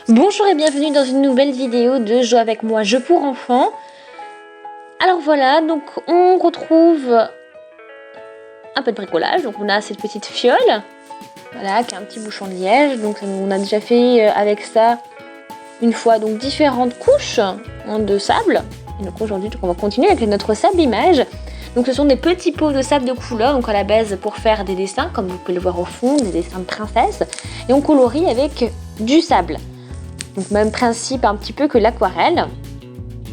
Bonjour et bienvenue dans une nouvelle vidéo de Joue avec moi, jeu pour enfants. Alors voilà, donc on retrouve un peu de bricolage. Donc on a cette petite fiole, voilà, qui a un petit bouchon de liège. Donc on a déjà fait avec ça une fois donc différentes couches de sable. Et donc aujourd'hui on va continuer avec notre sable image. Donc ce sont des petits pots de sable de couleur, donc à la base pour faire des dessins, comme vous pouvez le voir au fond, des dessins de princesses. Et on colorie avec du sable. Donc même principe un petit peu que l'aquarelle.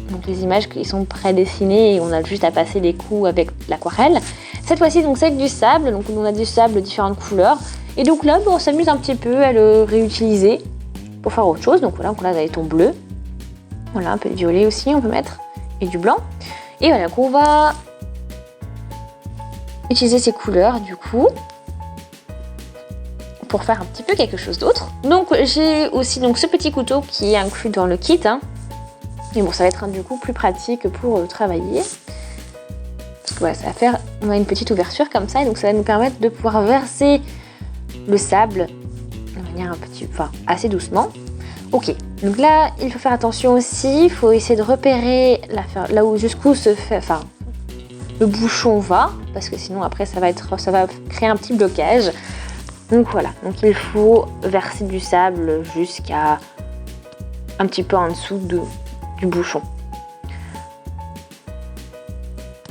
Donc les images qui sont prédessinées et on a juste à passer les coups avec l'aquarelle. Cette fois-ci donc c'est avec du sable, donc on a du sable de différentes couleurs. Et donc là on s'amuse un petit peu à le réutiliser pour faire autre chose. Donc voilà, on a des tons bleus. Voilà, un peu de violet aussi on peut mettre. Et du blanc. Et voilà, qu'on va utiliser ces couleurs du coup pour faire un petit peu quelque chose d'autre. Donc j'ai aussi donc ce petit couteau qui est inclus dans le kit. Et bon, ça va être du coup plus pratique pour travailler. Parce que voilà, ça va faire, on a une petite ouverture comme ça, et donc ça va nous permettre de pouvoir verser le sable de manière assez doucement. Ok, donc là il faut faire attention aussi, il faut essayer de repérer là où jusqu'où se fait, le bouchon va, parce que sinon après ça va créer un petit blocage. Donc voilà, donc il faut verser du sable jusqu'à un petit peu en dessous du bouchon.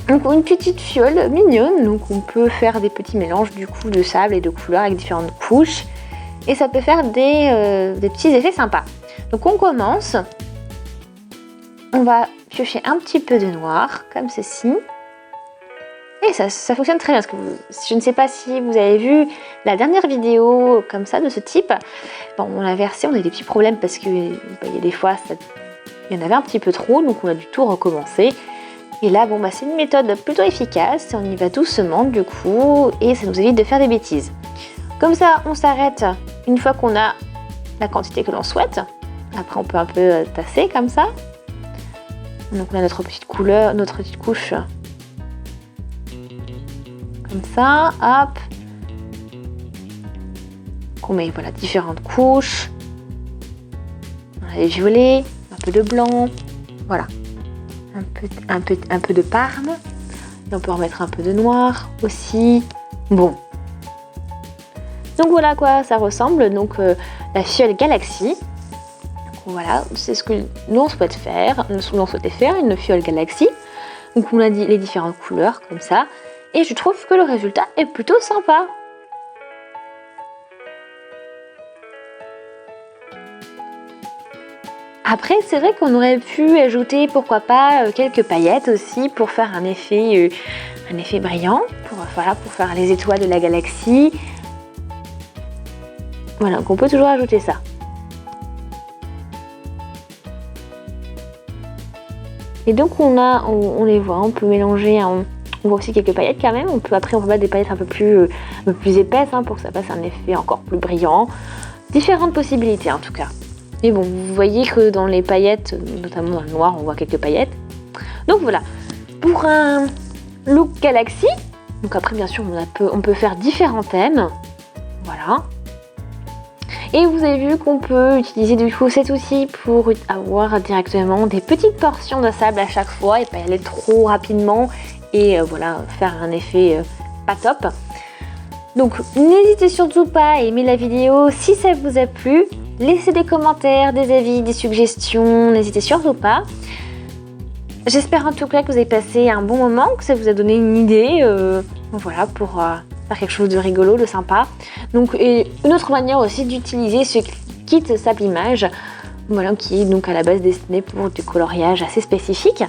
Donc une petite fiole mignonne, donc on peut faire des petits mélanges du coup de sable et de couleurs avec différentes couches. Et ça peut faire des petits effets sympas. Donc on commence, on va piocher un petit peu de noir, comme ceci. Et ça fonctionne très bien, parce que je ne sais pas si vous avez vu la dernière vidéo comme ça, de ce type. Bon, on a versé, on a eu des petits problèmes parce que il y a des fois, il y en avait un petit peu trop, donc on a dû tout recommencer. Et là, bon, c'est une méthode plutôt efficace, on y va doucement du coup, et ça nous évite de faire des bêtises. Comme ça, on s'arrête une fois qu'on a la quantité que l'on souhaite. Après, on peut un peu tasser comme ça. Donc on a notre petite couleur, notre petite couche. Comme ça, hop. On met voilà, différentes couches. On a les violets, un peu de blanc. Voilà. Un peu de parme. Et on peut remettre un peu de noir aussi. Bon. Donc voilà à quoi ça ressemble. Donc la fiole Galaxy. Donc, voilà, c'est ce que l'on souhaitait faire, une fiole Galaxy. Donc on a dit les différentes couleurs comme ça. Et je trouve que le résultat est plutôt sympa. Après, c'est vrai qu'on aurait pu ajouter, pourquoi pas, quelques paillettes aussi pour faire un effet brillant, pour faire les étoiles de la galaxie. Voilà, donc on peut toujours ajouter ça. Et donc on les voit, on peut mélanger on voit aussi quelques paillettes quand même. Après on peut mettre des paillettes un peu plus épaisses pour que ça fasse un effet encore plus brillant. Différentes possibilités en tout cas. Mais bon, vous voyez que dans les paillettes, notamment dans le noir, on voit quelques paillettes. Donc voilà, pour un look galaxy. Donc après bien sûr on peut faire différents thèmes. Voilà. Et vous avez vu qu'on peut utiliser du coup cet outil pour avoir directement des petites portions de sable à chaque fois et pas y aller trop rapidement. Et voilà, faire un effet pas top. Donc n'hésitez surtout pas à aimer la vidéo si ça vous a plu. Laissez des commentaires, des avis, des suggestions, n'hésitez surtout pas. J'espère en tout cas que vous avez passé un bon moment, que ça vous a donné une idée voilà, pour faire quelque chose de rigolo, de sympa. Donc, et une autre manière aussi d'utiliser ce kit sable image, voilà, qui est donc à la base destiné pour du coloriage assez spécifique.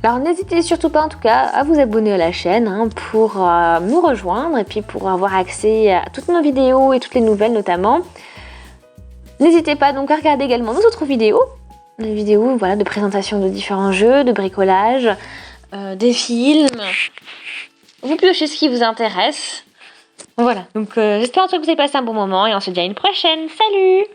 Alors n'hésitez surtout pas en tout cas à vous abonner à la chaîne pour nous rejoindre et puis pour avoir accès à toutes nos vidéos et toutes les nouvelles notamment. N'hésitez pas donc à regarder également nos autres vidéos, des vidéos voilà, de présentation de différents jeux, de bricolage, des films. Vous piochez ce qui vous intéresse. Voilà, donc j'espère en tout cas que vous avez passé un bon moment et on se dit à une prochaine. Salut!